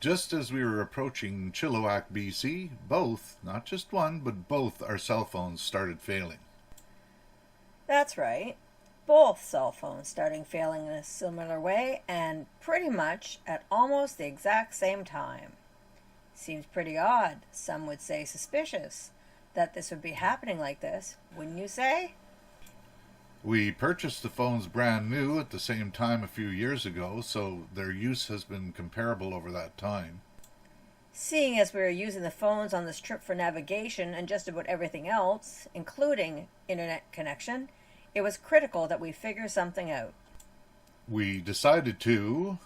Just as we were approaching Chilliwack, BC, both, not just one, but both our cell phones started failing. That's right. Both cell phones starting failing in a similar way and pretty much at almost the exact same time. Seems pretty odd, some would say suspicious, that this would be happening like this, wouldn't you say? We purchased the phones brand new at the same time a few years ago, so their use has been comparable over that time. Seeing as we were using the phones on this trip for navigation and just about everything else, including internet connection, it was critical that we figure something out. We decided to...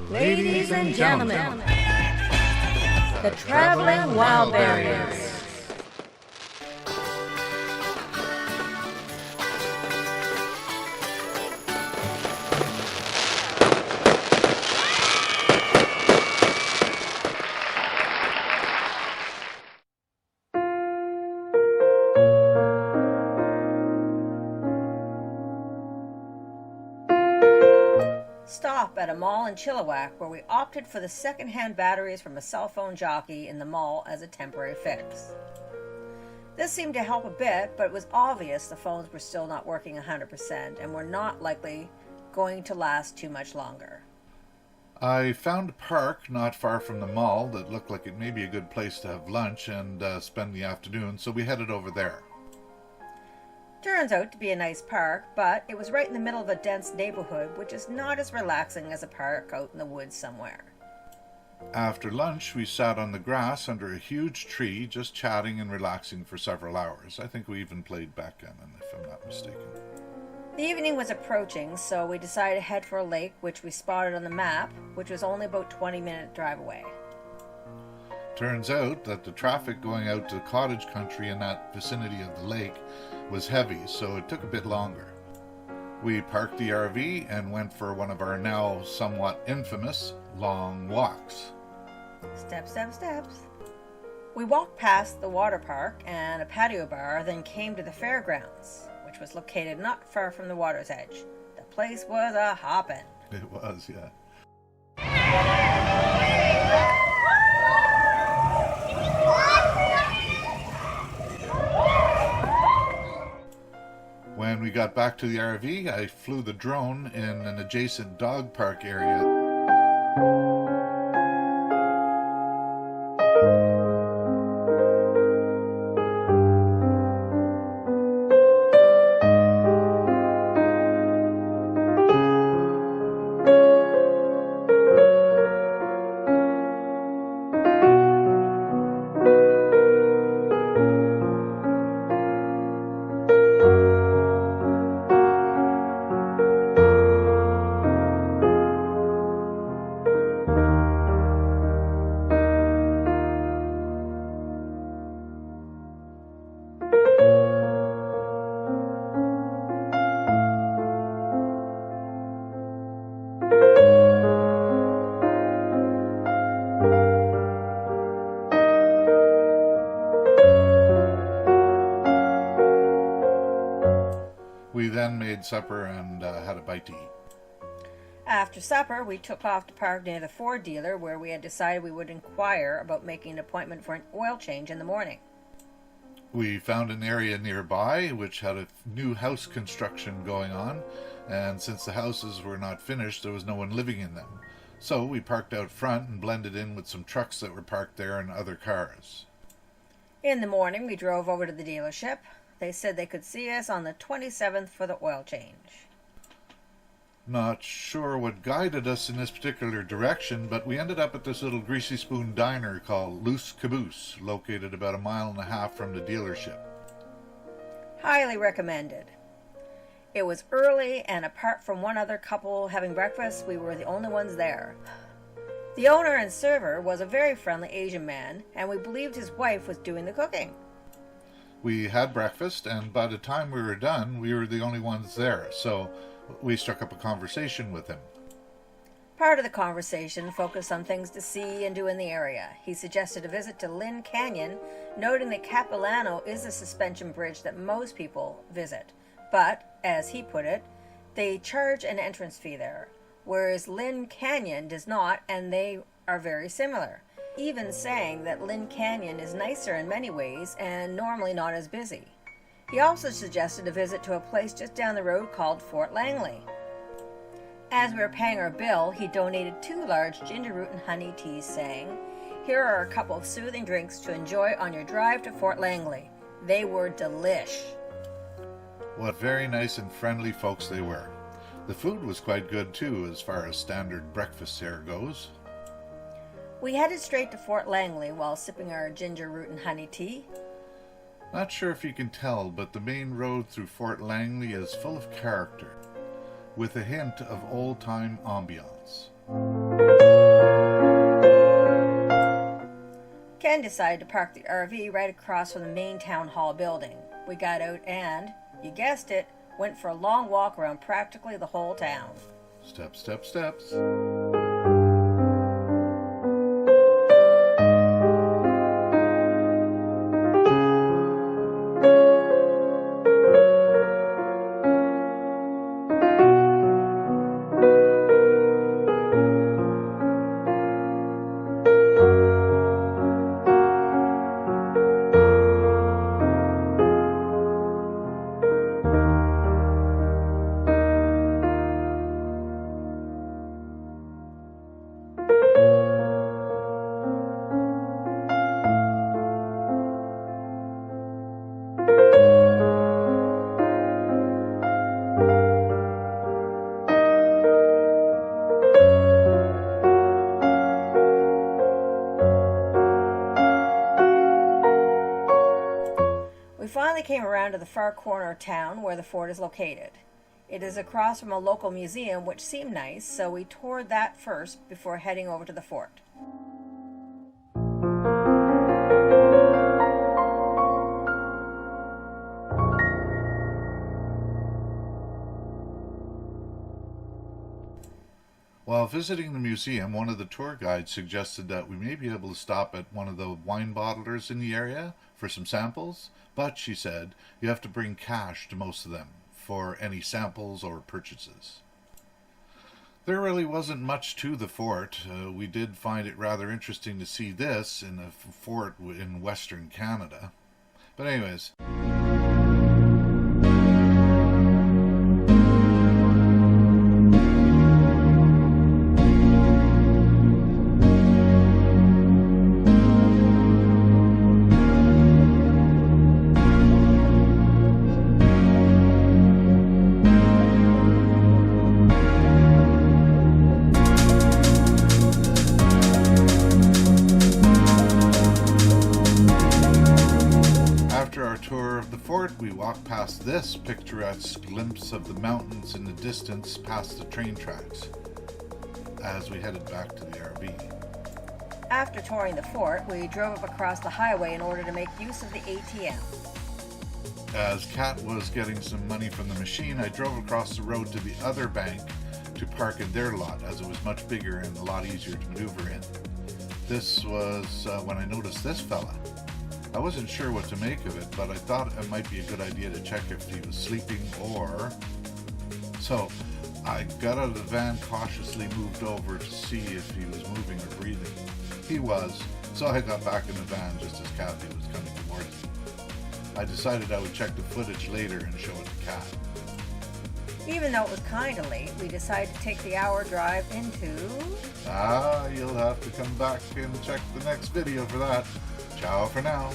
Ladies and gentlemen, the Traveling Wildberries. Stop at a mall in Chilliwack where we opted for the second-hand batteries from a cell phone jockey in the mall as a temporary fix. This seemed to help a bit, but it was obvious the phones were still not working 100% and were not likely going to last too much longer. I found a park not far from the mall that looked like it may be a good place to have lunch and spend the afternoon, so we headed over there. Turns out to be a nice park, but it was right in the middle of a dense neighborhood, which is not as relaxing as a park out in the woods somewhere. After lunch, we sat on the grass under a huge tree, just chatting and relaxing for several hours. I think we even played backgammon, if I'm not mistaken. The evening was approaching, so we decided to head for a lake, which we spotted on the map, which was only about a 20-minute drive away. Turns out that the traffic going out to cottage country in that vicinity of the lake was heavy, so it took a bit longer. We parked the RV and went for one of our now somewhat infamous long walks. Steps, steps, steps. We walked past the water park and a patio bar, then came to the fairgrounds, which was located not far from the water's edge. The place was a hoppin'. It was, yeah. When we got back to the RV, I flew the drone in an adjacent dog park area. We then made supper and had a bite to eat. After supper, we took off to park near the Ford dealer where we had decided we would inquire about making an appointment for an oil change in the morning. We found an area nearby which had a new house construction going on, and since the houses were not finished, there was no one living in them. So we parked out front and blended in with some trucks that were parked there and other cars. In the morning, we drove over to the dealership. They said they could see us on the 27th for the oil change. Not sure what guided us in this particular direction, but we ended up at this little greasy spoon diner called Loose Caboose, located about 1.5 miles from the dealership. Highly recommended. It was early, and apart from one other couple having breakfast, we were the only ones there. The owner and server was a very friendly Asian man, and we believed his wife was doing the cooking. We had breakfast, and by the time we were done, we were the only ones there, so we struck up a conversation with him. Part of the conversation focused on things to see and do in the area. He suggested a visit to Lynn Canyon, noting that Capilano is a suspension bridge that most people visit, but, as he put it, they charge an entrance fee there. whereas Lynn Canyon does not, and they are very similar, even saying that Lynn Canyon is nicer in many ways and normally not as busy. He also suggested a visit to a place just down the road called Fort Langley. As we were paying our bill, he donated 2 large ginger root and honey teas, saying, "Here are a couple of soothing drinks to enjoy on your drive to Fort Langley. They were delish." What very nice and friendly folks they were. The food was quite good too, as far as standard breakfast fare goes. We headed straight to Fort Langley while sipping our ginger root and honey tea. Not sure if you can tell, but the main road through Fort Langley is full of character, with a hint of old-time ambiance. Ken decided to park the RV right across from the main town hall building. We got out and, you guessed it, went for a long walk around practically the whole town. Step, step, steps. We finally came around to the far corner of town where the fort is located. It is across from a local museum which seemed nice, so we toured that first before heading over to the fort. While visiting the museum, one of the tour guides suggested that we may be able to stop at one of the wine bottlers in the area for some samples, but, she said, you have to bring cash to most of them for any samples or purchases. There really wasn't much to the fort. We did find it rather interesting to see this in a fort in Western Canada. But anyways... tour of the fort, we walked past this picturesque glimpse of the mountains in the distance past the train tracks as we headed back to the RV. After touring the fort, we drove up across the highway in order to make use of the ATM. As Kat was getting some money from the machine, I drove across the road to the other bank to park in their lot, as it was much bigger and a lot easier to maneuver in. This was when I noticed this fella. I wasn't sure what to make of it, but I thought it might be a good idea to check if he was sleeping or... So I got out of the van, cautiously moved over to see if he was moving or breathing. He was, so I got back in the van just as Kathy was coming towards me. I decided I would check the footage later and show it to Kat. Even though it was kind of late, we decided to take the hour drive into... You'll have to come back and check the next video for that. Ciao for now.